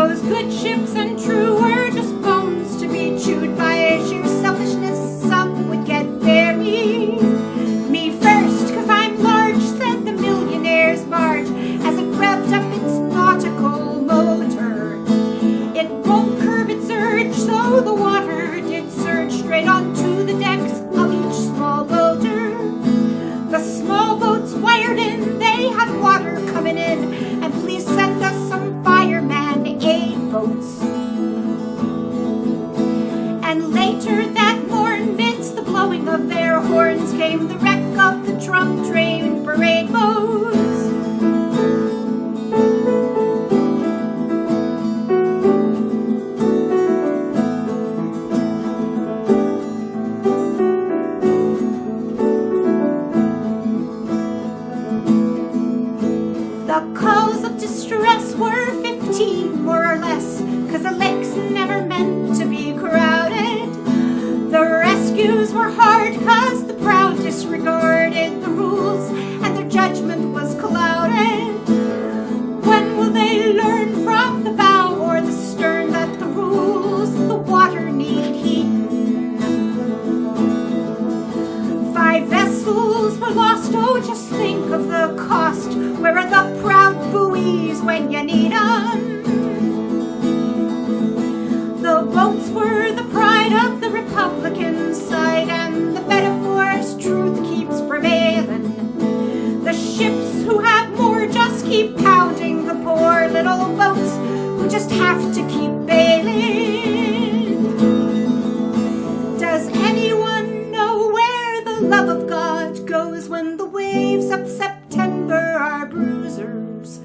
Those good ships and true were just bones to be chewed by sheer selfishness. Some would get buried. Me first, 'cause I'm large, said the millionaire's barge as it revved up its nautical motor. It won't curb its urge, so the water did surge straight onto the decks of each small boater. The small boats wired in, they had water coming in, and please send us some fireman aid boats. And later that morn, midst the blowing of their horns, came the wreck of the Trump train parade boats. The calls of distress were 15 more or less, 'cause the lake's never meant to be crowded. The rescues were hard 'cause the proud disregarded the rules and their judgment was clouded. When will they learn from the bow or the stern that the rules, the water need heat? 5 vessels were lost, oh just think of the cost. Where are the proud buoys when you need 'em? The boats were the pride of the Republican side, and the metaphor's truth keeps prevailing. The ships who have more just keep pounding the poor little boats who just have to keep bailing. Does anyone know where the love of God goes when the waves of September are bruisers?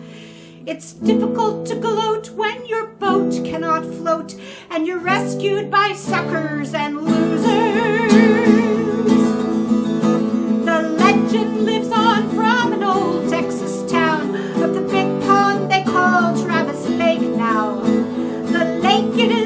It's difficult to gloat when your boat cannot float and you're rescued by suckers and losers. The legend lives on from an old Texas town of the big pond they call Travis Lake now. The lake, it is